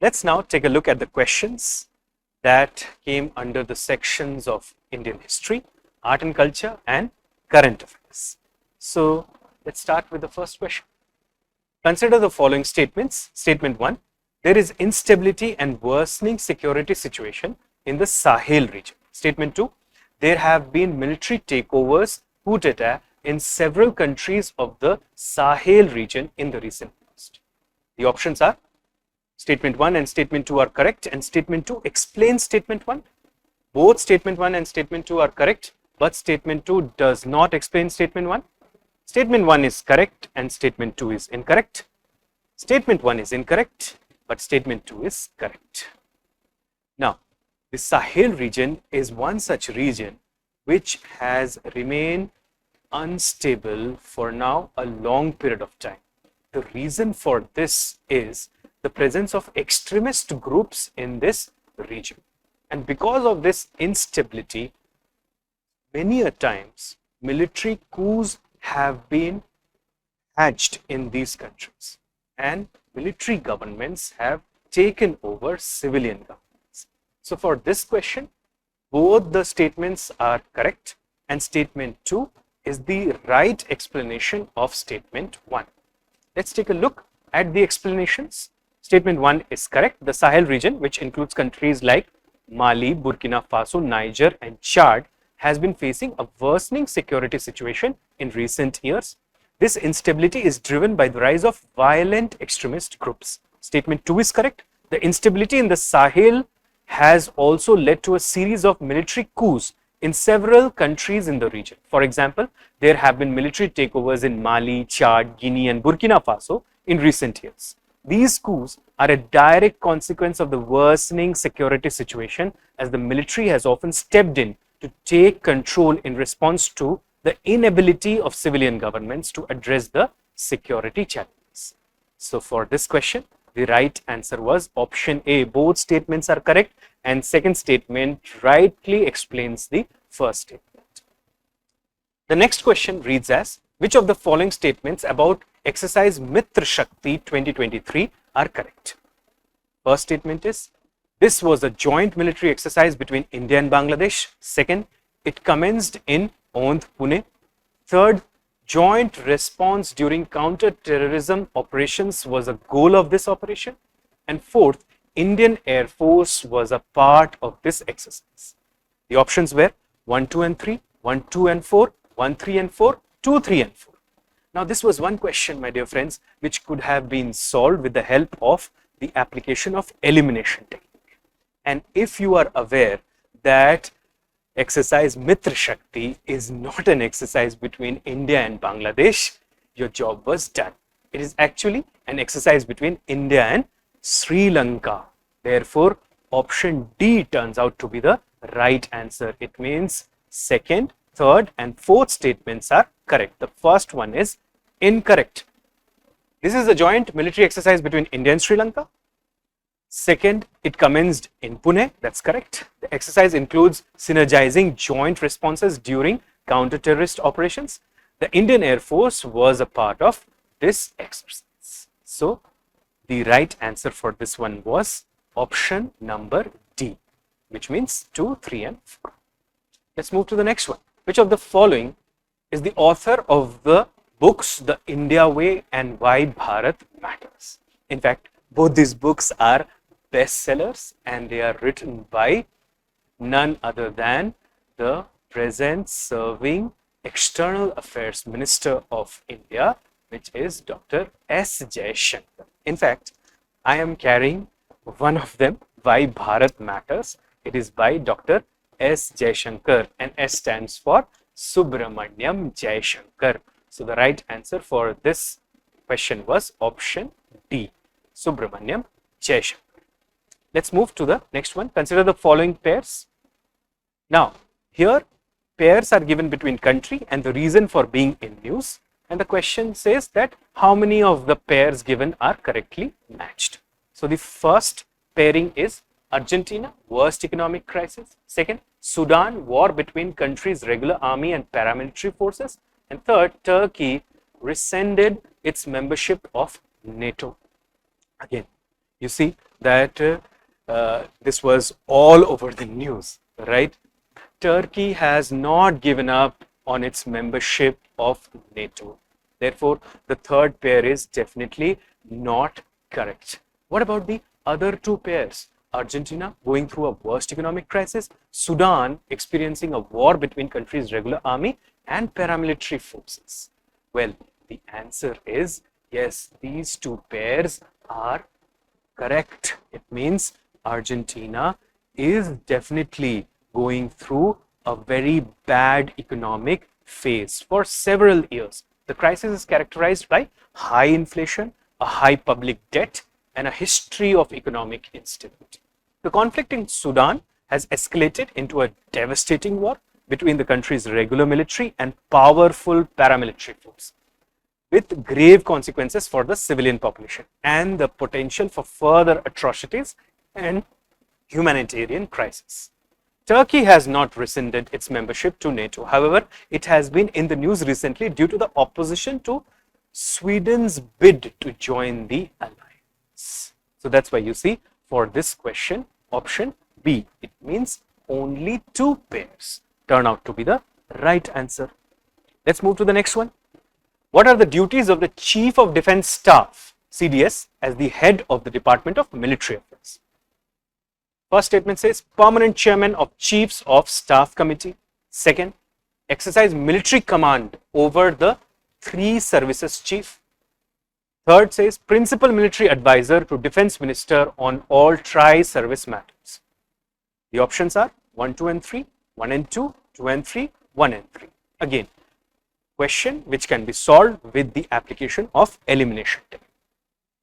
Let's now take a look at the questions that came under the sections of Indian history, art and culture, and current affairs. So let's start with the first question. Consider the following statements. Statement 1, there is instability and worsening security situation in the Sahel region. Statement 2, there have been military takeovers, coup d'etat in several countries of the Sahel region in the recent past. The options are Statement 1 and Statement 2 are correct, and Statement 2 explains Statement 1. Both Statement 1 and Statement 2 are correct, but Statement 2 does not explain Statement 1. Statement 1 is correct and Statement 2 is incorrect. Statement 1 is incorrect, but Statement 2 is correct. Now, the Sahel region is one such region which has remained unstable for now a long period of time. The reason for this is the presence of extremist groups in this region. And because of this instability, many a times military coups have been hatched in these countries, and military governments have taken over civilian governments. So for this question, both the statements are correct, and Statement 2 is the right explanation of Statement 1. Let's take a look at the explanations. Statement 1 is correct. The Sahel region, which includes countries like Mali, Burkina Faso, Niger, and Chad, has been facing a worsening security situation in recent years. This instability is driven by the rise of violent extremist groups. Statement 2 is correct. The instability in the Sahel has also led to a series of military coups in several countries in the region. For example, there have been military takeovers in Mali, Chad, Guinea, and Burkina Faso in recent years. These coups are a direct consequence of the worsening security situation, as the military has often stepped in to take control in response to the inability of civilian governments to address the security challenges. So for this question, the right answer was option A. Both statements are correct, and second statement rightly explains the first statement. The next question reads as, which of the following statements about exercise Mitra Shakti 2023 are correct? First statement is, this was a joint military exercise between India and Bangladesh. Second, it commenced in Ondh, Pune. Third, joint response during counter-terrorism operations was a goal of this operation. And fourth, Indian Air Force was a part of this exercise. The options were 1, 2, and 3, 1, 2, and 4, 1, 3, and 4, 2, 3, and 4. Now, this was one question, my dear friends, which could have been solved with the help of the application of elimination technique. And if you are aware that exercise Mitra Shakti is not an exercise between India and Bangladesh, your job was done. It is actually an exercise between India and Sri Lanka. Therefore, option D turns out to be the right answer. It means second, third, and fourth statements are correct. The first one is incorrect. This is a joint military exercise between India and Sri Lanka. Second, it commenced in Pune. That's correct. The exercise includes synergizing joint responses during counter-terrorist operations. The Indian Air Force was a part of this exercise. So, the right answer for this one was option number D, which means 2, 3, and 4. Let's move to the next one. Which of the following is the author of the books The India Way and Why Bharat Matters? In fact, both these books are bestsellers, and they are written by none other than the present serving External Affairs Minister of India, which is Dr. S. Jaishankar. In fact, I am carrying one of them, Why Bharat Matters. It is by Dr. S. Jaishankar, and S stands for Subramaniam Jaishankar. So the right answer for this question was option D, Subramaniam Jaishankar. Let's move to the next one. Consider the following pairs. Now, here pairs are given between country and the reason for being in news. And the question says that how many of the pairs given are correctly matched. So the first pairing is Argentina, worst economic crisis. Second, Sudan, war between countries' regular army and paramilitary forces. And third, Turkey rescinded its membership of NATO. Again, You see that this was all over the news, right? Turkey has not given up on its membership of NATO. Therefore, the third pair is definitely not correct. What about the other two pairs? Argentina going through a worst economic crisis, Sudan experiencing a war between countries' regular army and paramilitary forces. Well, the answer is yes, these two pairs are correct. It means Argentina is definitely going through a very bad economic phase for several years. The crisis is characterized by high inflation, a high public debt, and a history of economic instability. The conflict in Sudan has escalated into a devastating war between the country's regular military and powerful paramilitary force, with grave consequences for the civilian population and the potential for further atrocities and humanitarian crisis. Turkey has not rescinded its membership to NATO. However, it has been in the news recently due to the opposition to Sweden's bid to join the alliance. So that's why you see for this question, option B, it means only two pairs turn out to be the right answer. Let's move to the next one. What are the duties of the Chief of Defense Staff, CDS, as the head of the Department of Military Affairs? First statement says permanent chairman of Chiefs of Staff Committee. Second, exercise military command over the three services chief. Third says principal military advisor to Defense Minister on all tri-service matters. The options are 1, 2 and 3, 1 and 2, 2 and 3, 1 and 3. Again, question which can be solved with the application of elimination technique.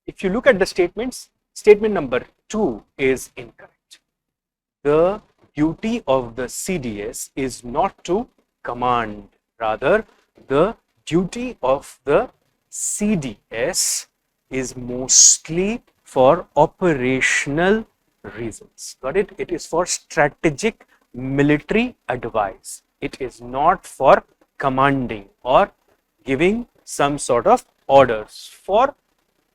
If you look at the statements, statement number 2 is incorrect. The duty of the CDS is not to command, rather the duty of the CDS is mostly for operational reasons. Got it? It is for strategic military advice. It is not for commanding or giving some sort of orders. For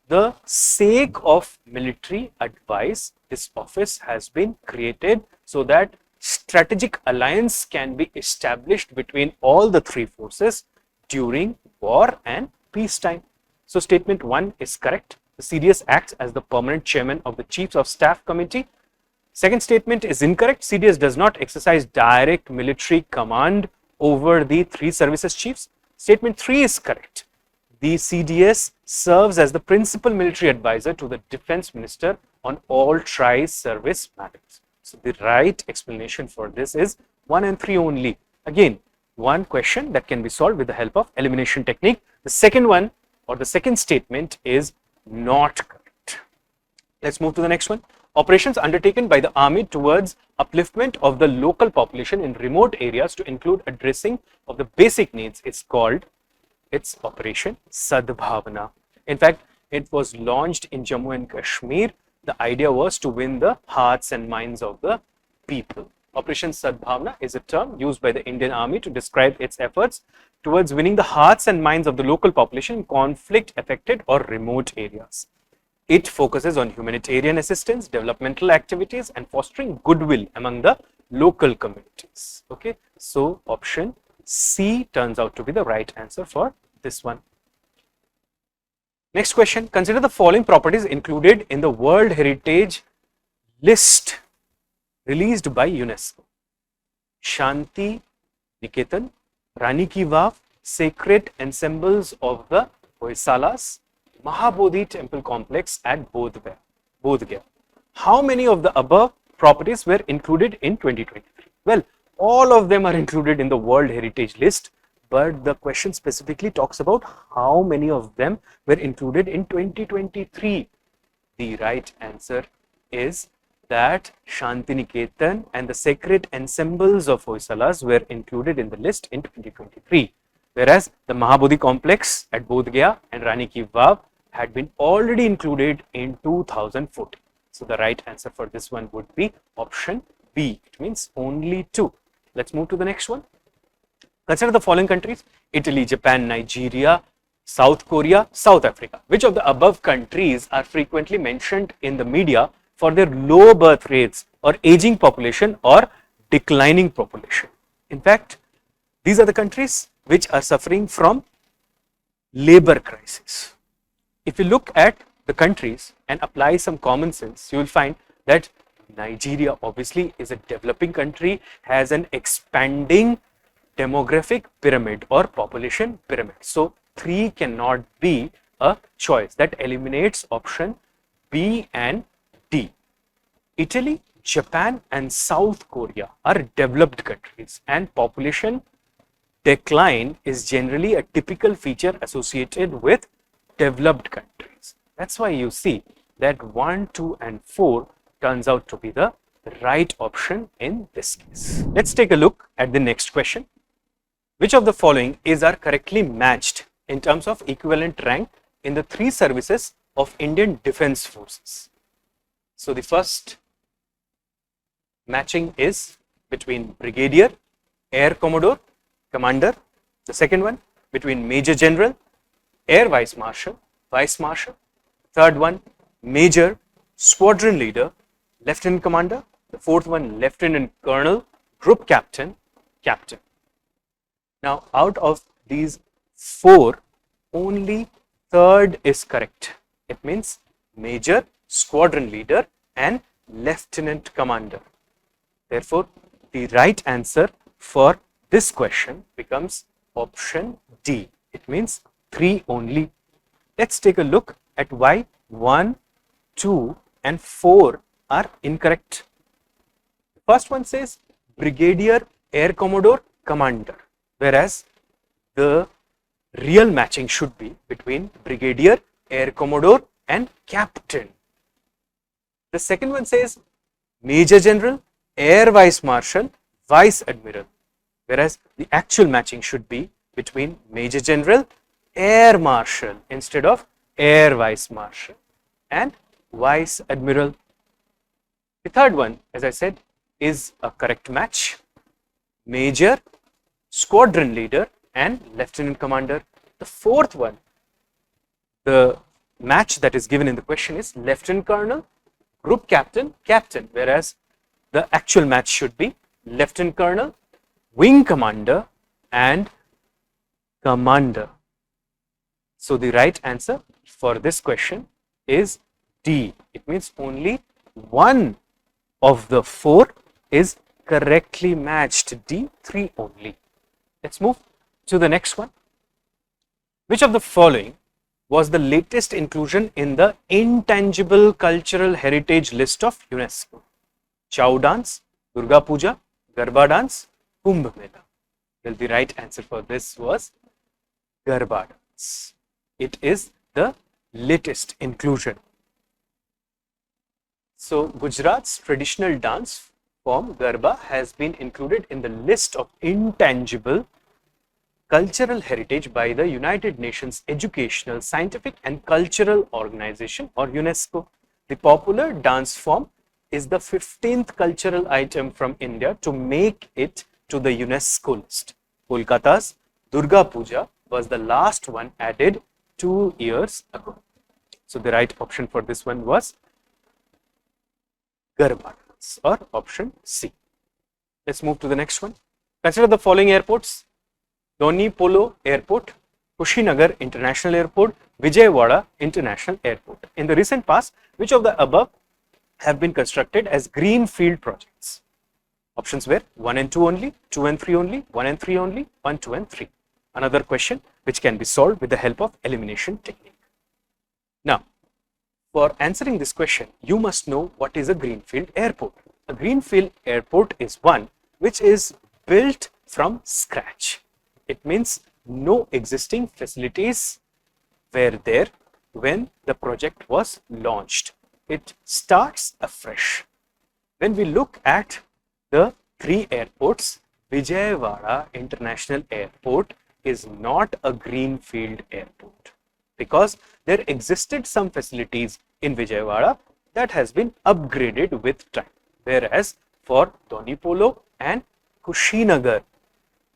the sake of military advice, this office has been created so that strategic alliance can be established between all the three forces during war and peacetime. So statement 1 is correct. The CDS acts as the permanent chairman of the Chiefs of Staff Committee. Second statement is incorrect. CDS does not exercise direct military command over the three services chiefs. Statement 3 is correct. The CDS serves as the principal military advisor to the Defense Minister on all tri-service matters. So the right explanation for this is 1 and 3 only. Again, one question that can be solved with the help of elimination technique. The second one, or the second statement, is not correct. Let's move to the next one. Operations undertaken by the army towards upliftment of the local population in remote areas to include addressing of the basic needs is called its Operation Sadbhavana. In fact, it was launched in Jammu and Kashmir. The idea was to win the hearts and minds of the people. Operation Sadbhavana is a term used by the Indian Army to describe its efforts towards winning the hearts and minds of the local population in conflict affected or remote areas. It focuses on humanitarian assistance, developmental activities, and fostering goodwill among the local communities. Okay, so option C turns out to be the right answer for this one. Next question. Consider the following properties included in the World Heritage List released by UNESCO. Shanti Niketan, Rani Ki Vav, sacred ensembles of the Hoysalas, Mahabodhi temple complex at Bodh Gaya. How many of the above properties were included in 2023? Well, all of them are included in the World Heritage List, but the question specifically talks about how many of them were included in 2023. The right answer is that Shantiniketan and the sacred ensembles of Hoysalas were included in the list in 2023, whereas the Mahabodhi complex at Bodh Gaya and Rani Ki Vav had been already included in 2014. So the right answer for this one would be option B. It means only 2. Let's move to the next one. Consider the following countries: Italy, Japan, Nigeria, South Korea, South Africa. Which of the above countries are frequently mentioned in the media for their low birth rates or aging population or declining population? In fact, these are the countries which are suffering from labor crisis. If you look at the countries and apply some common sense, you will find that Nigeria obviously is a developing country, has an expanding demographic pyramid or population pyramid. So 3 cannot be a choice. That eliminates option B and D. Italy, Japan and South Korea are developed countries, and population decline is generally a typical feature associated with developed countries. That's why you see that 1, 2 and 4 turns out to be the right option in this case. Let's take a look at the next question. Which of the following are correctly matched in terms of equivalent rank in the 3 services of Indian Defence Forces? So the first matching is between Brigadier, Air Commodore, Commander. The second one between Major General, Air Vice Marshal, Vice Marshal. Third one Major, Squadron Leader, Lieutenant Commander. The fourth one Lieutenant Colonel, Group Captain, Captain. Now out of these 4, only third is correct. It means Major, Squadron Leader and Lieutenant Commander. Therefore, the right answer for this question becomes option D. It means 3 only. Let's take a look at why 1, 2 and 4 are incorrect. The first one says Brigadier, Air Commodore, Commander, whereas the real matching should be between Brigadier, Air Commodore and Captain. The second one says Major General, Air Vice Marshal, Vice Admiral, whereas the actual matching should be between Major General, Air Marshal instead of Air Vice Marshal and Vice Admiral. The third one, as I said, is a correct match. Major, Squadron Leader and Lieutenant Commander. The fourth one, the match that is given in the question is Lieutenant Colonel, Group Captain, Captain, whereas the actual match should be Lieutenant Colonel, Wing Commander and Commander. So the right answer for this question is D. It means only 1 of the 4 is correctly matched. D, 3 only. Let's move to the next one. Which of the following was the latest inclusion in the Intangible Cultural Heritage List of UNESCO? Chow dance, Durga Puja, Garba dance, Kumbh Mela. Well, the right answer for this was Garba dance. It is the latest inclusion. So, Gujarat's traditional dance form Garba has been included in the list of intangible cultural heritage by the United Nations Educational, Scientific and Cultural Organization or UNESCO. The popular dance form is the 15th cultural item from India to make it to the UNESCO list. Kolkata's Durga Puja was the last one added 2 years ago. So the right option for this one was Garba dance or option C. Let's move to the next one. Consider the following airports: Doni Polo Airport, Kushinagar International Airport, Vijayawada International Airport. In the recent past, which of the above have been constructed as greenfield projects? Options were 1 and 2 only, 2 and 3 only, 1 and 3 only, 1, 2 and 3. Another question which can be solved with the help of elimination technique. Now, for answering this question, you must know what is a greenfield airport. A greenfield airport is one which is built from scratch. It means no existing facilities were there when the project was launched. It starts afresh. When we look at the 3 airports, Vijayawada International Airport is not a greenfield airport because there existed some facilities in Vijayawada that has been upgraded with time. Whereas for Doni Polo and Kushinagar,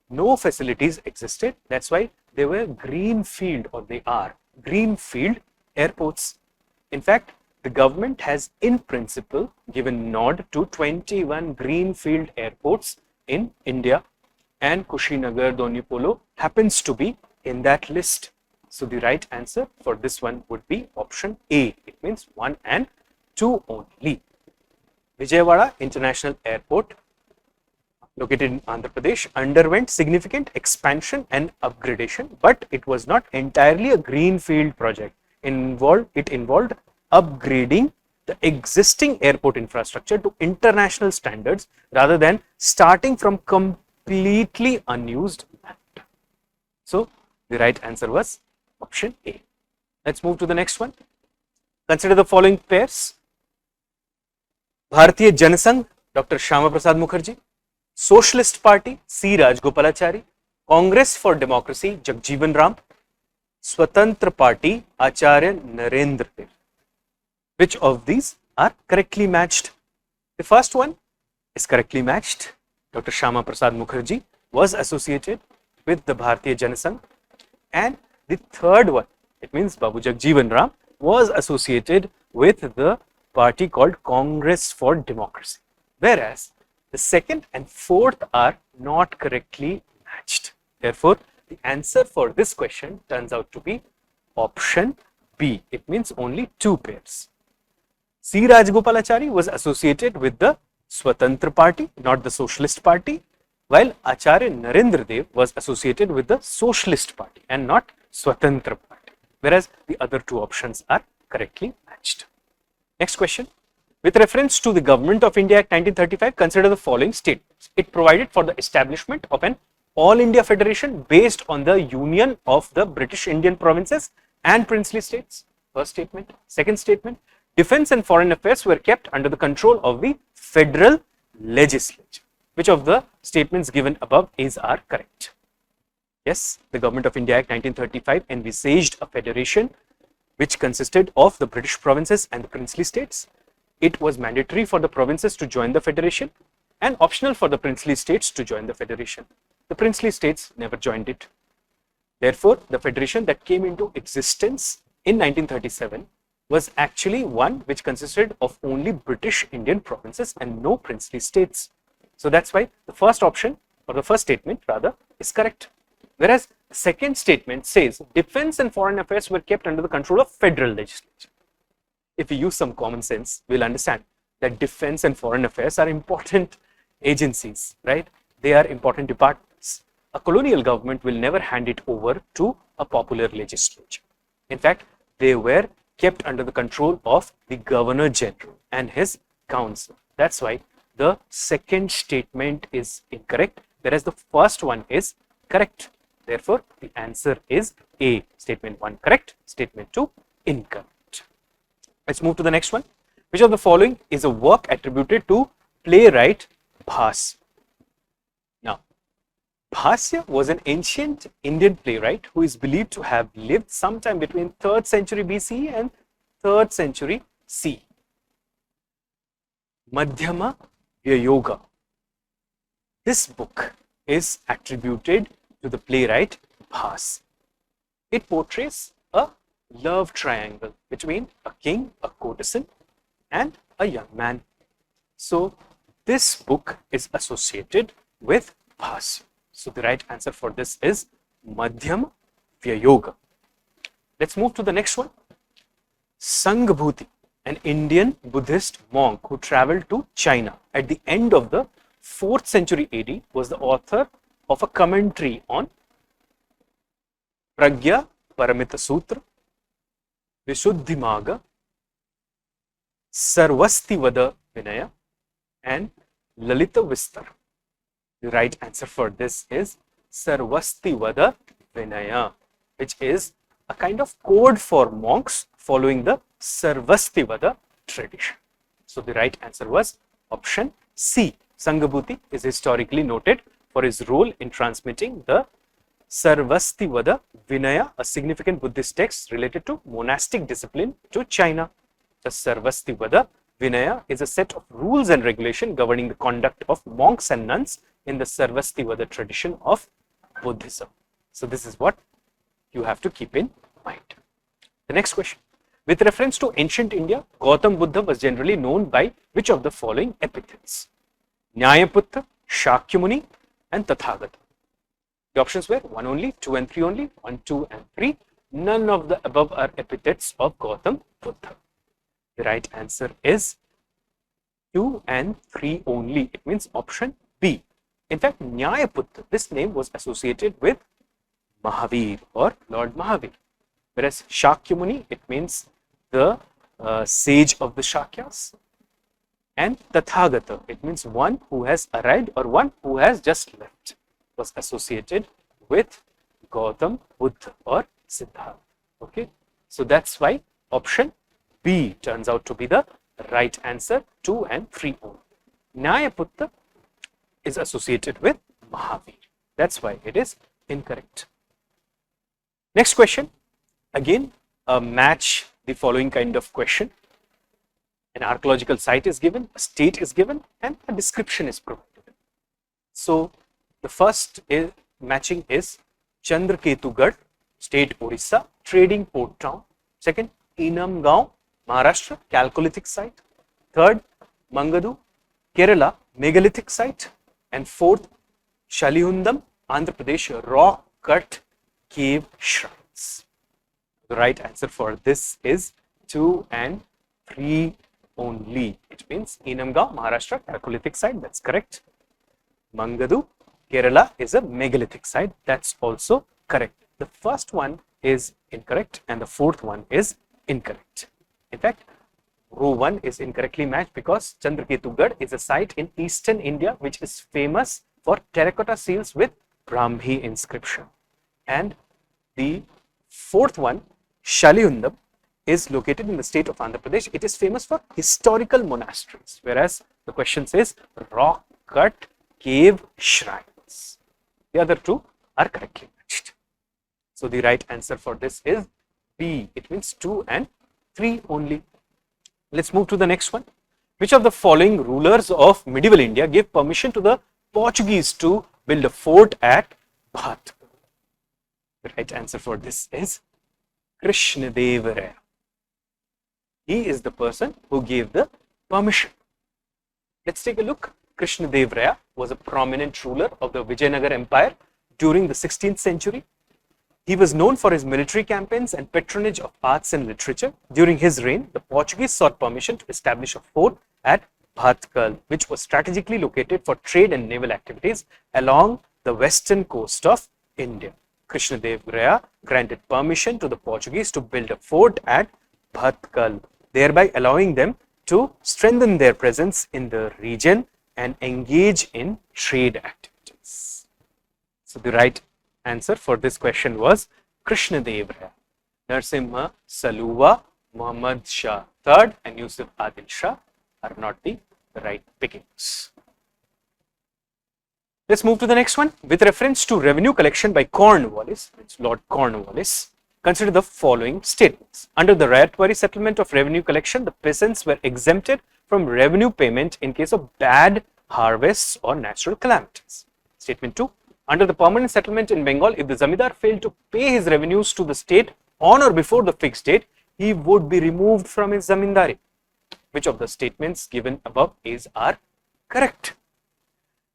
no facilities existed. That's why they were greenfield, or they are greenfield airports. In fact, the government has in principle given nod to 21 greenfield airports in India, and Kushinagar, Donipolo happens to be in that list. So the right answer for this one would be option A. It means 1 and 2 only. Vijayawada International Airport, located in Andhra Pradesh, underwent significant expansion and upgradation, but it was not entirely a greenfield project. It involved upgrading the existing airport infrastructure to international standards rather than starting from completely unused land. So the right answer was option A. Let's move to the next one. Consider the following pairs. Bharatiya Janasangh, Dr. Shyama Prasad Mukherjee. Socialist Party, C. Rajgopalachari. Congress for Democracy, Jagjeevan Ram. Swatantra Party, Acharya Narendra Dev. Which of these are correctly matched? The first one is correctly matched. Dr. Shyama Prasad Mukherjee was associated with the Bharatiya Janasangh, and the third one, it means Babu Jagjeevan Ram, was associated with the party called Congress for Democracy, whereas the second and fourth are not correctly matched. Therefore, the answer for this question turns out to be option B. It means only 2 pairs. C. Rajgopalachari was associated with the Swatantra Party, not the Socialist Party, while Acharya Narendra Dev was associated with the Socialist Party and not Swatantra Party, whereas the other 2 options are correctly matched. Next question. With reference to the Government of India Act 1935, consider the following statements. It provided for the establishment of an All India Federation based on the union of the British Indian provinces and princely states. First statement. Second statement. Defence and foreign affairs were kept under the control of the federal legislature. Which of the statements given above are correct? Yes, the Government of India Act 1935 envisaged a federation which consisted of the British provinces and the princely states. It was mandatory for the provinces to join the federation and optional for the princely states to join the federation. The princely states never joined it. Therefore, the federation that came into existence in 1937 was actually one which consisted of only British Indian provinces and no princely states. So that's why the first option, or the first statement rather, is correct. Whereas the second statement says defense and foreign affairs were kept under the control of federal legislature. If we use some common sense, we'll understand that defense and foreign affairs are important agencies, right? They are important departments. A colonial government will never hand it over to a popular legislature. In fact, they were kept under the control of the Governor General and his council. That's why the second statement is incorrect, whereas the first one is correct. Therefore, the answer is A. Statement 1 correct, statement 2 incorrect. Let's move to the next one. Which of the following is a work attributed to playwright Bhas? Now, Bhasya was an ancient Indian playwright who is believed to have lived sometime between 3rd century BCE and 3rd century CE. Madhyama Vyayoga. This book is attributed to the playwright Bhas. It portrays a love triangle between a king, a courtesan, and a young man. So this book is associated with Bhas. So the right answer for this is Madhyam Vyayoga. Let's move to the next one. Sanghbhuti, an Indian Buddhist monk who traveled to China at the end of the 4th century AD, was the author of a commentary on Pragya Paramita Sutra, Vishuddhimaga, Sarvastivada Vinaya, and Lalita Vistar. The right answer for this is Sarvastivada Vinaya, which is a kind of code for monks following the Sarvastivada tradition. So the right answer was option C. Sanghbhuti is historically noted for his role in transmitting the Sarvastivada Vinaya, a significant Buddhist text related to monastic discipline, to China. The Sarvastivada Vinaya is a set of rules and regulations governing the conduct of monks and nuns in the Sarvastivada tradition of Buddhism. So this is what you have to keep in mind. The next question. With reference to ancient India, Gautam Buddha was generally known by which of the following epithets? Nyayaputra, Shakyamuni, and Tathagata. The options were 1 only, 2 and 3 only, 1, 2 and 3. None of the above are epithets of Gautam Buddha. The right answer is 2 and 3 only. It means option B. In fact, Nyayaputra, this name was associated with Mahavir or Lord Mahavir. Whereas Shakyamuni, it means the sage of the Shakyas. And Tathagata, it means one who has arrived or one who has just left, was associated with Gautam Buddha or Siddhartha. Okay, so that's why option B turns out to be the right answer, 2 and 3 only. Nyayaputra is associated with Mahavir. That's why it is incorrect. Next question, again match the following kind of question. An archaeological site is given, a state is given, and a description is provided. So the first matching is Chandraketugad, state Orissa, trading port town. Second, Inamgaon, Maharashtra, Chalcolithic site. Third, Mangadu, Kerala, megalithic site. And fourth, Shalihundam, Andhra Pradesh, rock cut cave shrines. The right answer for this is 2 and 3 only. It means Inamgaon, Maharashtra, Chalcolithic site. That's correct. Mangadu, Kerala is a megalithic site. That's also correct. The first one is incorrect and the fourth one is incorrect. In fact, row 1 is incorrectly matched because Chandraketugad is a site in eastern India which is famous for terracotta seals with Brahmi inscription. And the fourth one, Shalihundam, is located in the state of Andhra Pradesh. It is famous for historical monasteries, whereas the question says rock cut cave shrines. The other two are correctly matched. So the right answer for this is B. It means 2 and 3 only. Let's move to the next one. Which of the following rulers of medieval India gave permission to the Portuguese to build a fort at Bhatt? The right answer for this is Krishnadev Raya. He is the person who gave the permission. Let's take a look. Krishnadev Raya was a prominent ruler of the Vijayanagar Empire during the 16th century. He was known for his military campaigns and patronage of arts and literature. During his reign, the Portuguese sought permission to establish a fort at Bhatkal, which was strategically located for trade and naval activities along the western coast of India. Krishnadev Raya granted permission to the Portuguese to build a fort at Bhatkal, thereby allowing them to strengthen their presence in the region and engage in trade activities. So the right answer for this question was Krishnadev Raya. Narsimha Saluwa, Muhammad Shah III and Yusuf Adil Shah are not the right pickings. Let's move to the next one. With reference to revenue collection by Cornwallis, it's Lord Cornwallis, consider the following statements. Under the Rayatwari settlement of revenue collection, the peasants were exempted from revenue payment in case of bad harvests or natural calamities. Statement 2. Under the permanent settlement in Bengal, if the Zamindar failed to pay his revenues to the state on or before the fixed date, he would be removed from his Zamindari. Which of the statements given above are correct?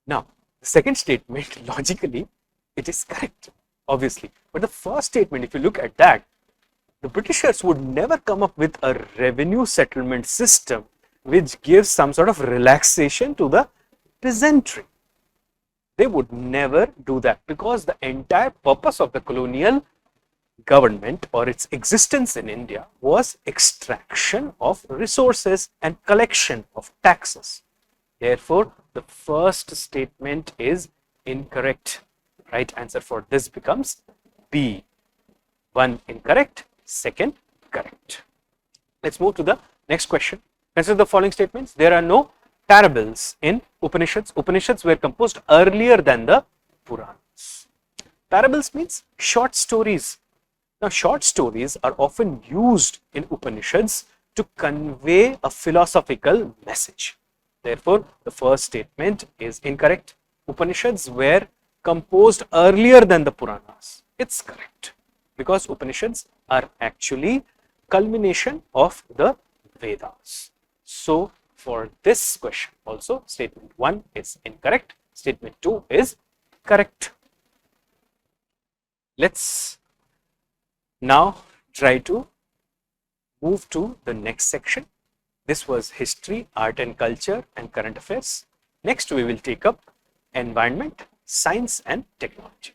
Now, the second statement, logically, it is correct, obviously. But the first statement, if you look at that, the Britishers would never come up with a revenue settlement system which gives some sort of relaxation to the peasantry. They would never do that because the entire purpose of the colonial government or its existence in India was extraction of resources and collection of taxes. Therefore, the first statement is incorrect. Right answer for this becomes B. 1 incorrect, second correct. Let's move to the next question. Consider the following statements. There are no parables in Upanishads. Upanishads were composed earlier than the Puranas. Parables means short stories. Now, short stories are often used in Upanishads to convey a philosophical message. Therefore, the first statement is incorrect. Upanishads were composed earlier than the Puranas. It's correct. because Upanishads are actually culmination of the Vedas. So for this question also, statement 1 is incorrect, statement 2 is correct. Let's now try to move to the next section. This was history, art and culture and current affairs. Next we will take up environment, science and technology.